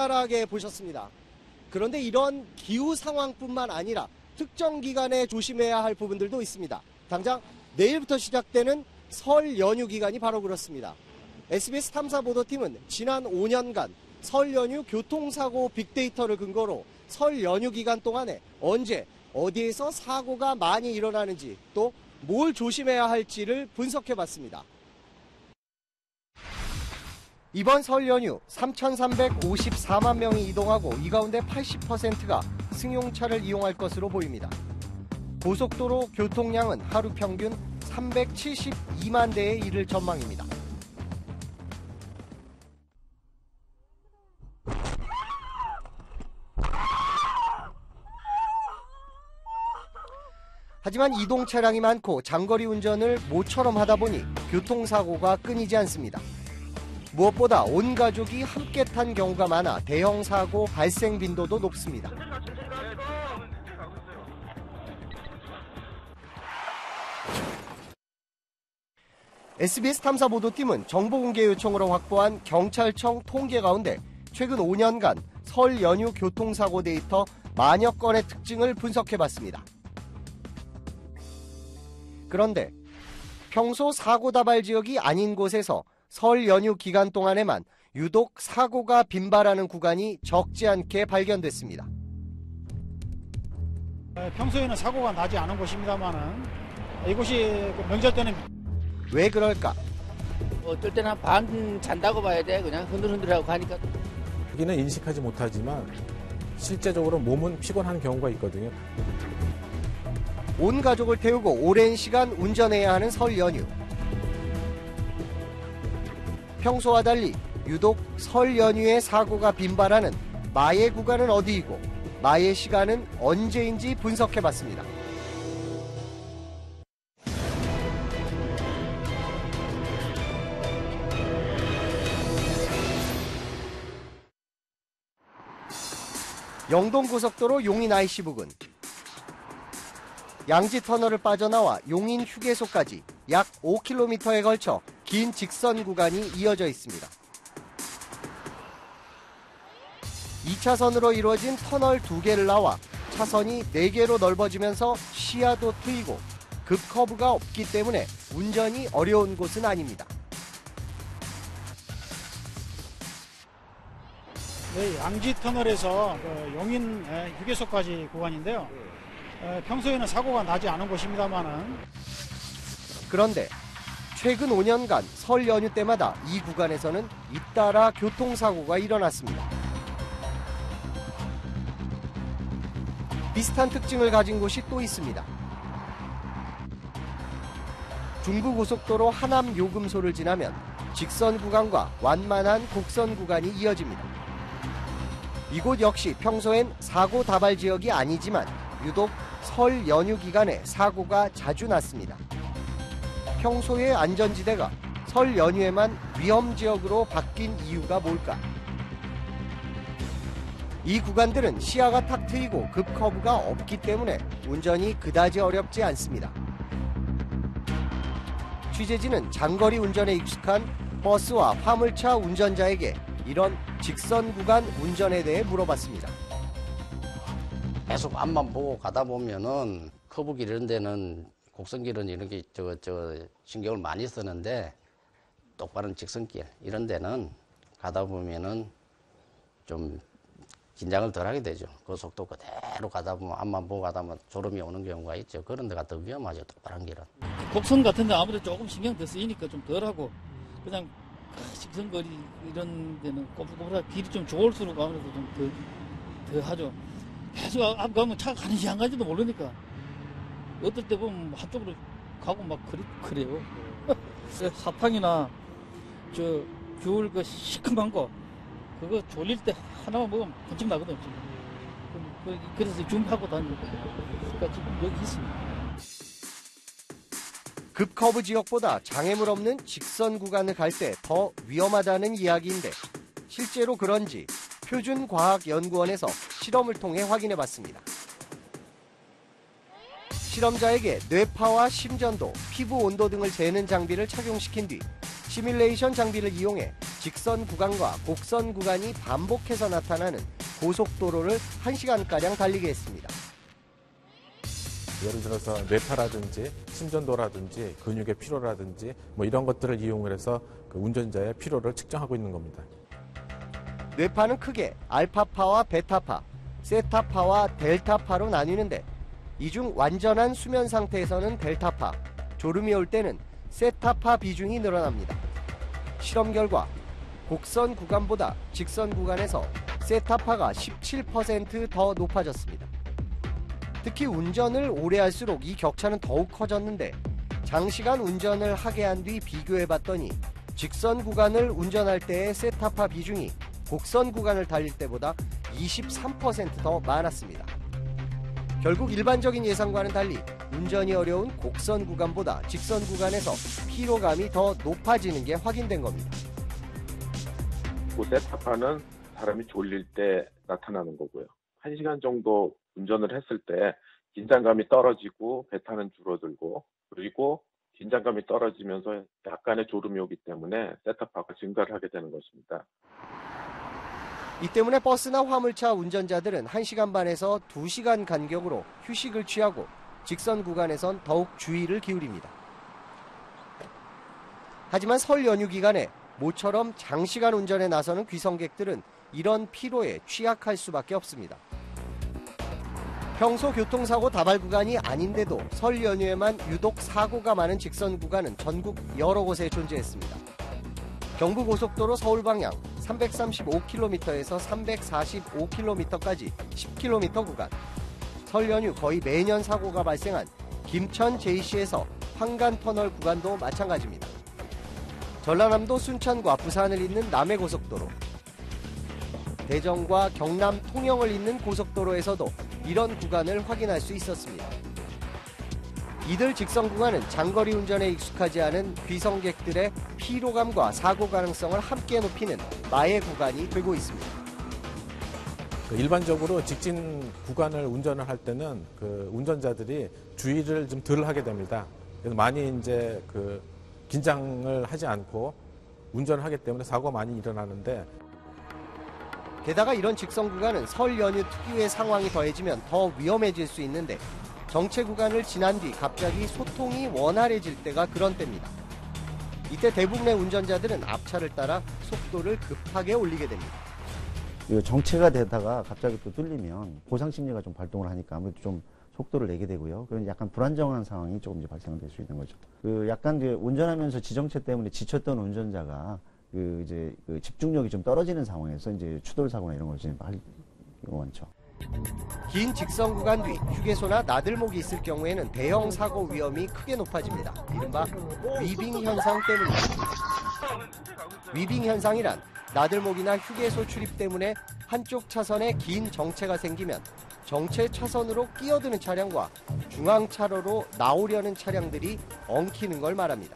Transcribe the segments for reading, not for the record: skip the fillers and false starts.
적나라하게 보셨습니다. 그런데 이런 기후 상황뿐만 아니라 특정 기간에 조심해야 할 부분들도 있습니다. 당장 내일부터 시작되는 설 연휴 기간이 바로 그렇습니다. SBS 탐사보도팀은 지난 5년간 설 연휴 교통사고 빅데이터를 근거로 설 연휴 기간 동안에 언제 어디에서 사고가 많이 일어나는지 또 뭘 조심해야 할지를 분석해봤습니다. 이번 설 연휴 3,354만 명이 이동하고 이 가운데 80%가 승용차를 이용할 것으로 보입니다. 고속도로 교통량은 하루 평균 372만 대에 이를 전망입니다. 하지만 이동 차량이 많고 장거리 운전을 모처럼 하다 보니 교통사고가 끊이지 않습니다. 무엇보다 온 가족이 함께 탄 경우가 많아 대형 사고 발생 빈도도 높습니다. SBS 탐사보도팀은 정보공개 요청으로 확보한 경찰청 통계 가운데 최근 5년간 설 연휴 교통사고 데이터 만여 건의 특징을 분석해봤습니다. 그런데 평소 사고 다발 지역이 아닌 곳에서 설 연휴 기간 동안에만 유독 사고가 빈발하는 구간이 적지 않게 발견됐습니다. 평소에는 사고가 나지 않은 곳입니다만은 이곳이 명절 때는 왜 그럴까? 어떨 때는 한 반 잔다고 봐야 돼. 그냥 흔들흔들하고 가니까. 자기는 인식하지 못하지만 실제적으로 몸은 피곤한 경우가 있거든요. 온 가족을 태우고 오랜 시간 운전해야 하는 설 연휴. 평소와 달리 유독 설 연휴에 사고가 빈발하는 마의 구간은 어디이고 마의 시간은 언제인지 분석해봤습니다. 영동고속도로 용인 IC 부근. 양지터널을 빠져나와 용인 휴게소까지 약 5km에 걸쳐 긴 직선 구간이 이어져 있습니다. 2차선으로 이루어진 터널 2개를 나와 차선이 4개로 넓어지면서 시야도 트이고 급커브가 없기 때문에 운전이 어려운 곳은 아닙니다. 네, 양지터널에서 용인 휴게소까지 구간인데요. 평소에는 사고가 나지 않은 곳입니다만은 그런데 최근 5년간 설 연휴 때마다 이 구간에서는 잇따라 교통사고가 일어났습니다. 비슷한 특징을 가진 곳이 또 있습니다. 중부고속도로 하남 요금소를 지나면 직선 구간과 완만한 곡선 구간이 이어집니다. 이곳 역시 평소엔 사고 다발 지역이 아니지만 유독 설 연휴 기간에 사고가 자주 났습니다. 평소의 안전지대가 설 연휴에만 위험지역으로 바뀐 이유가 뭘까? 이 구간들은 시야가 탁 트이고 급커브가 없기 때문에 운전이 그다지 어렵지 않습니다. 취재진은 장거리 운전에 익숙한 버스와 화물차 운전자에게 이런 직선 구간 운전에 대해 물어봤습니다. 계속 앞만 보고 가다 보면은 커브길 이런 데는 곡선길은 이렇게 신경을 많이 쓰는데 똑바른 직선길 이런 데는 가다 보면은 좀 긴장을 덜 하게 되죠. 그 속도 그대로 가다 보면 앞만 보고 가다 보면 졸음이 오는 경우가 있죠. 그런 데가 더 위험하죠. 똑바른 길은. 곡선 같은 데 아무래도 조금 신경 더 쓰이니까 좀 덜하고 그냥 직선거리 이런 데는 꼬불꼬불하게 길이 좀 좋을수록 아무래도 좀 더 하죠. 계속 앞 가면 차가 가는지 안 가는지도 모르니까 어떨 때 보면 한쪽으로 가고 막 그래요. 사탕이나 저 귤 그 시큼한 거 그거 졸릴 때 하나만 먹으면 번쩍 나거든요. 그래서 준비하고 다니고 그러니까 지금 여기 있습니다. 급커브 지역보다 장애물 없는 직선 구간을 갈 때 더 위험하다는 이야기인데 실제로 그런지 표준과학연구원에서 실험을 통해 확인해봤습니다. 실험자에게 뇌파와 심전도, 피부 온도 등을 재는 장비를 착용시킨 뒤 시뮬레이션 장비를 이용해 직선 구간과 곡선 구간이 반복해서 나타나는 고속도로를 1시간가량 달리게 했습니다. 예를 들어서 뇌파라든지 심전도라든지 근육의 피로라든지 뭐 이런 것들을 이용을 해서 그 운전자의 피로를 측정하고 있는 겁니다. 뇌파는 크게 알파파와 베타파, 세타파와 델타파로 나뉘는데 이 중 완전한 수면 상태에서는 델타파, 졸음이 올 때는 세타파 비중이 늘어납니다. 실험 결과 곡선 구간보다 직선 구간에서 세타파가 17% 더 높아졌습니다. 특히 운전을 오래 할수록 이 격차는 더욱 커졌는데 장시간 운전을 하게 한 뒤 비교해봤더니 직선 구간을 운전할 때의 세타파 비중이 곡선 구간을 달릴 때보다 23% 더 많았습니다. 결국 일반적인 예상과는 달리 운전이 어려운 곡선 구간보다 직선 구간에서 피로감이 더 높아지는 게 확인된 겁니다. 세타파는 사람이 졸릴 때 나타나는 거고요. 1시간 정도 운전을 했을 때 긴장감이 떨어지고 베타는 줄어들고 그리고 긴장감이 떨어지면서 약간의 졸음이 오기 때문에 세타파가 증가를 하게 되는 것입니다. 이 때문에 버스나 화물차 운전자들은 1시간 반에서 2시간 간격으로 휴식을 취하고 직선 구간에선 더욱 주의를 기울입니다. 하지만 설 연휴 기간에 모처럼 장시간 운전에 나서는 귀성객들은 이런 피로에 취약할 수밖에 없습니다. 평소 교통사고 다발 구간이 아닌데도 설 연휴에만 유독 사고가 많은 직선 구간은 전국 여러 곳에 존재했습니다. 경부고속도로 서울 방향 335km에서 345km까지 10km 구간, 설 연휴 거의 매년 사고가 발생한 김천 JC에서 황간터널 구간도 마찬가지입니다. 전라남도 순천과 부산을 잇는 남해고속도로, 대전과 경남 통영을 잇는 고속도로에서도 이런 구간을 확인할 수 있었습니다. 이들 직선 구간은 장거리 운전에 익숙하지 않은 귀성객들의 피로감과 사고 가능성을 함께 높이는 마의 구간이 되고 있습니다. 일반적으로 직진 구간을 운전을 할 때는 그 운전자들이 주의를 좀 덜 하게 됩니다. 그래서 많이 이제 그 긴장을 하지 않고 운전을 하기 때문에 사고가 많이 일어나는데, 게다가 이런 직선 구간은 설 연휴 특유의 상황이 더해지면 더 위험해질 수 있는데 정체 구간을 지난 뒤 갑자기 소통이 원활해질 때가 그런 때입니다. 이때 대부분의 운전자들은 앞차를 따라 속도를 급하게 올리게 됩니다. 정체가 되다가 갑자기 또 뚫리면 보상 심리가 좀 발동을 하니까 아무래도 좀 속도를 내게 되고요. 그런 약간 불안정한 상황이 조금 이제 발생될 수 있는 거죠. 약간 운전하면서 지정체 때문에 지쳤던 운전자가 집중력이 좀 떨어지는 상황에서 이제 추돌 사고나 이런 걸 좀 할 경우가 많죠. 긴 직선 구간 뒤 휴게소나 나들목이 있을 경우에는 대형 사고 위험이 크게 높아집니다. 이른바 위빙 현상 때문입니다. 위빙 현상이란 나들목이나 휴게소 출입 때문에 한쪽 차선에 긴 정체가 생기면 정체 차선으로 끼어드는 차량과 중앙 차로로 나오려는 차량들이 엉키는 걸 말합니다.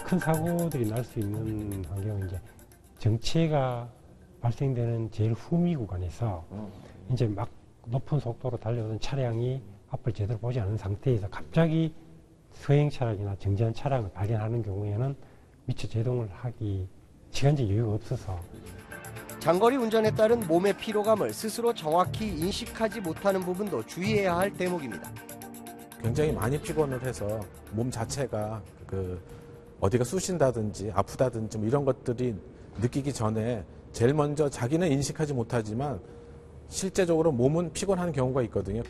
큰 사고들이 날 수 있는 환경은 이제 정체가 발생되는 제일 후미 구간에서 이제 막 높은 속도로 달려오는 차량이 앞을 제대로 보지 않은 상태에서 갑자기 서행 차량이나 정지한 차량을 발견하는 경우에는 미처 제동을 하기 시간적 여유가 없어서 장거리 운전에 따른 몸의 피로감을 스스로 정확히 인식하지 못하는 부분도 주의해야 할 대목입니다. 굉장히 많이 피곤을 해서 몸 자체가 어디가 쑤신다든지 아프다든지 뭐 이런 것들이 느끼기 전에 제일 먼저 자기는 인식하지 못하지만 실제적으로 몸은 피곤한 경우가 있거든요.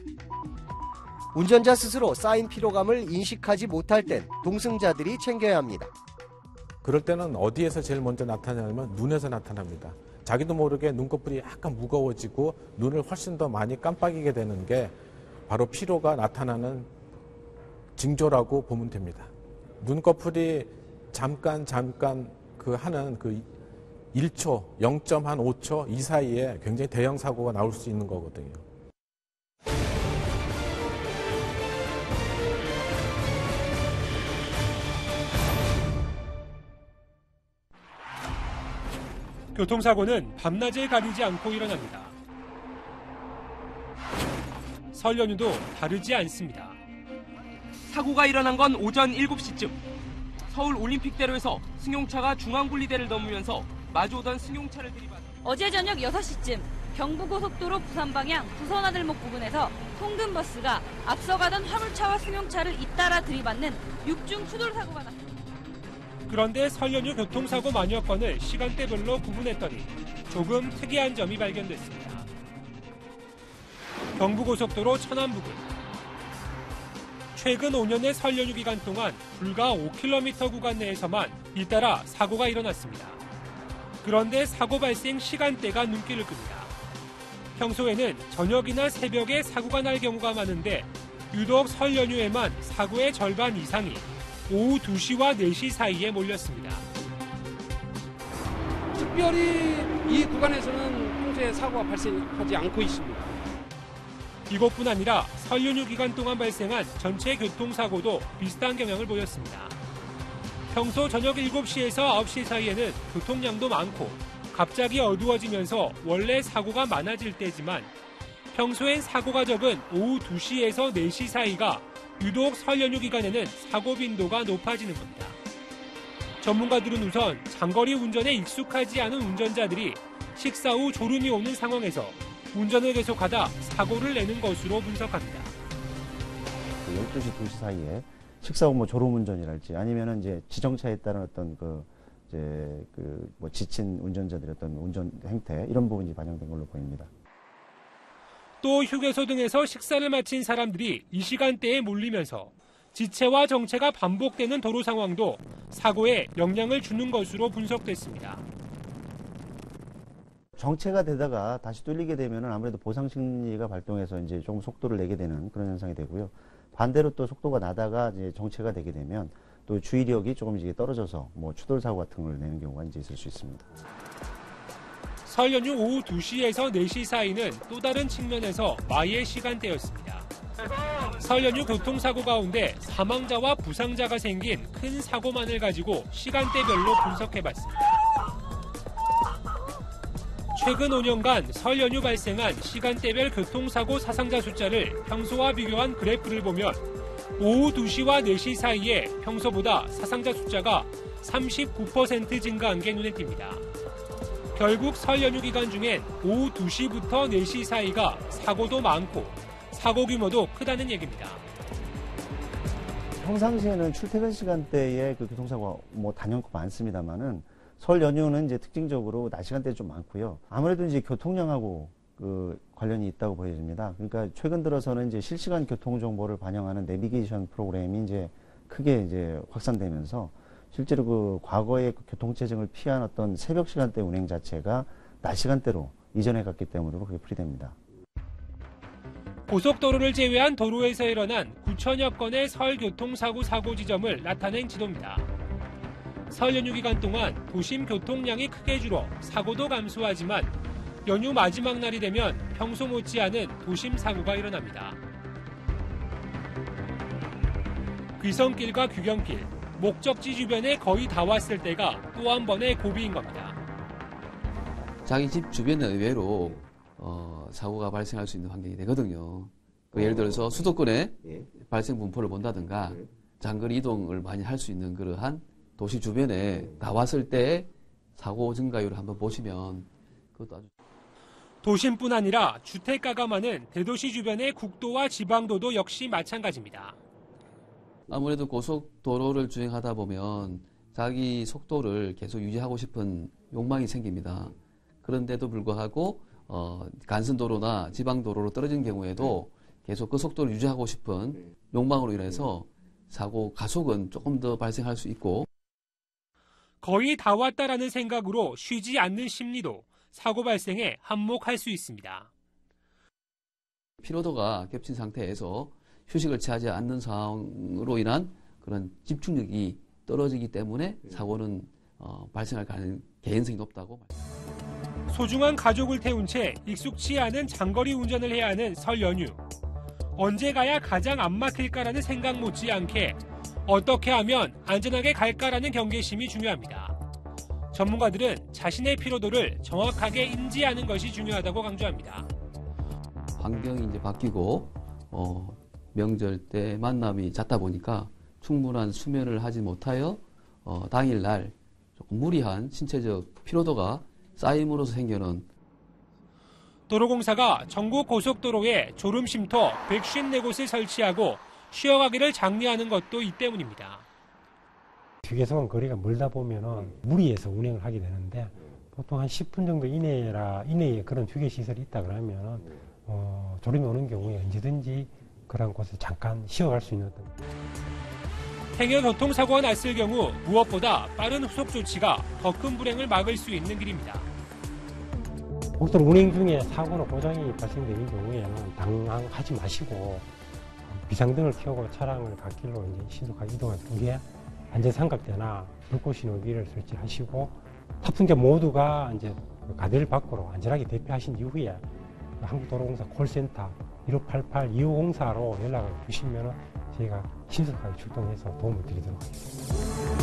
운전자 스스로 쌓인 피로감을 인식하지 못할 땐 동승자들이 챙겨야 합니다. 그럴 때는 어디에서 제일 먼저 나타나냐면 눈에서 나타납니다. 자기도 모르게 눈꺼풀이 약간 무거워지고 눈을 훨씬 더 많이 깜빡이게 되는 게 바로 피로가 나타나는 징조라고 보면 됩니다. 눈꺼풀이 잠깐 하는 1초, 0.5초 이 사이에 굉장히 대형 사고가 나올 수 있는 거거든요. 교통사고는 밤낮에 가리지 않고 일어납니다. 설 연휴도 다르지 않습니다. 사고가 일어난 건 오전 7시쯤 서울 올림픽대로에서 승용차가 중앙분리대를 넘으면서 마주오던 승용차를 들이받아 어제 저녁 6시쯤 경부고속도로 부산 방향 부선아들목 부근에서 통근버스가 앞서가던 화물차와 승용차를 잇따라 들이받는 6중 추돌 사고가 났습니다. 그런데 설 연휴 교통사고 만여건을 시간대별로 구분했더니 조금 특이한 점이 발견됐습니다. 경부고속도로 천안 부근. 최근 5년의 설 연휴 기간 동안 불과 5km 구간 내에서만 잇따라 사고가 일어났습니다. 그런데 사고 발생 시간대가 눈길을 끕니다. 평소에는 저녁이나 새벽에 사고가 날 경우가 많은데 유독 설 연휴에만 사고의 절반 이상이 오후 2시와 4시 사이에 몰렸습니다. 특별히 이 구간에서는 평소에 사고가 발생하지 않고 있습니다. 이것뿐 아니라 설 연휴 기간 동안 발생한 전체 교통사고도 비슷한 경향을 보였습니다. 평소 저녁 7시에서 9시 사이에는 교통량도 많고 갑자기 어두워지면서 원래 사고가 많아질 때지만 평소엔 사고가 적은 오후 2시에서 4시 사이가 유독 설 연휴 기간에는 사고 빈도가 높아지는 겁니다. 전문가들은 우선 장거리 운전에 익숙하지 않은 운전자들이 식사 후 졸음이 오는 상황에서 운전을 계속하다 사고를 내는 것으로 분석합니다. 12시, 2시 사이에 식사 후 뭐 졸음운전이랄지 아니면은 이제 지정차에 따른 어떤 지친 운전자들의 어떤 운전 행태 이런 부분이 반영된 걸로 보입니다. 또 휴게소 등에서 식사를 마친 사람들이 이 시간대에 몰리면서 지체와 정체가 반복되는 도로 상황도 사고에 영향을 주는 것으로 분석됐습니다. 정체가 되다가 다시 뚫리게 되면은 아무래도 보상 심리가 발동해서 이제 조금 속도를 내게 되는 그런 현상이 되고요. 반대로 또 속도가 나다가 이제 정체가 되게 되면 또 주의력이 조금 이제 떨어져서 뭐 추돌 사고 같은 걸 내는 경우가 이제 있을 수 있습니다. 설 연휴 오후 2시에서 4시 사이는 또 다른 측면에서 마의 시간대였습니다. 설 연휴 교통사고 가운데 사망자와 부상자가 생긴 큰 사고만을 가지고 시간대별로 분석해봤습니다. 최근 5년간 설 연휴 발생한 시간대별 교통사고 사상자 숫자를 평소와 비교한 그래프를 보면 오후 2시와 4시 사이에 평소보다 사상자 숫자가 39% 증가한 게 눈에 띕니다. 결국 설 연휴 기간 중엔 오후 2시부터 4시 사이가 사고도 많고 사고 규모도 크다는 얘기입니다. 평상시에는 출퇴근 시간대에 그 교통사고가 뭐 단연코 많습니다만은 설 연휴는 이제 특징적으로 낮 시간대에 좀 많고요. 아무래도 이제 교통량하고 관련이 있다고 보여집니다. 그러니까 최근 들어서는 이제 실시간 교통 정보를 반영하는 내비게이션 프로그램이 이제 크게 이제 확산되면서 실제로 과거의 교통체증을 피한 어떤 새벽 시간대 운행 자체가 낮 시간대로 이전해 갔기 때문에 그게 풀이됩니다. 고속도로를 제외한 도로에서 일어난 9천여 건의 설 교통사고 사고 지점을 나타낸 지도입니다. 설 연휴 기간 동안 도심 교통량이 크게 줄어 사고도 감소하지만 연휴 마지막 날이 되면 평소 못지않은 도심 사고가 일어납니다. 귀성길과 귀경길, 목적지 주변에 거의 다 왔을 때가 또 한 번의 고비인 겁니다. 자기 집 주변에 의외로 사고가 발생할 수 있는 환경이 되거든요. 예를 들어서 수도권에 발생 분포를 본다든가 장거리 이동을 많이 할 수 있는 그러한 도시 주변에 나왔을 때 사고 증가율을 한번 보시면 그것도 아주 도심뿐 아니라 주택가가 많은 대도시 주변의 국도와 지방도도 역시 마찬가지입니다. 아무래도 고속도로를 주행하다 보면 자기 속도를 계속 유지하고 싶은 욕망이 생깁니다. 그런데도 불구하고 간선도로나 지방도로로 떨어진 경우에도 계속 그 속도를 유지하고 싶은 욕망으로 인해서 사고 가속은 조금 더 발생할 수 있고 거의 다 왔다라는 생각으로 쉬지 않는 심리도 사고 발생에 한몫할 수 있습니다. 피로도가 겹친 상태에서 휴식을 취하지 않는 상황으로 인한 그런 집중력이 떨어지기 때문에 사고는 발생할 개연성이 높다고. 소중한 가족을 태운 채 익숙치 않은 장거리 운전을 해야 하는 설 연휴. 언제 가야 가장 안 막힐까라는 생각 못지않게 어떻게 하면 안전하게 갈까라는 경계심이 중요합니다. 전문가들은 자신의 피로도를 정확하게 인지하는 것이 중요하다고 강조합니다. 환경이 이제 바뀌고 명절 때 만남이 잦다 보니까 충분한 수면을 하지 못하여 당일날 조금 무리한 신체적 피로도가 쌓임으로써 생겨난 도로공사가 전국 고속도로에 졸음쉼터 154곳을 설치하고 쉬어가기를 장려하는 것도 이 때문입니다. 휴게소랑 거리가 멀다 보면은 무리해서 운행을 하게 되는데 보통 한 10분 정도 이내에 그런 휴게시설이 있다 그러면은 졸음이 오는 경우에 언제든지 그런 곳에 잠깐 쉬어갈 수 있는 어떤. 행여 교통사고가 났을 경우 무엇보다 빠른 후속 조치가 더 큰 불행을 막을 수 있는 길입니다. 고속도로 운행 중에 사고나 고장이 발생되는 경우에는 당황하지 마시고 비상등을 켜고 차량을 갓길로 이제 신속하게 이동하는 게 안전삼각대나 불꽃 신호기를 설치하시고 탑승자 모두가 이제 가드를 밖으로 안전하게 대피하신 이후에 한국도로공사 콜센터 1588-2504로 연락을 주시면 저희가 신속하게 출동해서 도움을 드리도록 하겠습니다.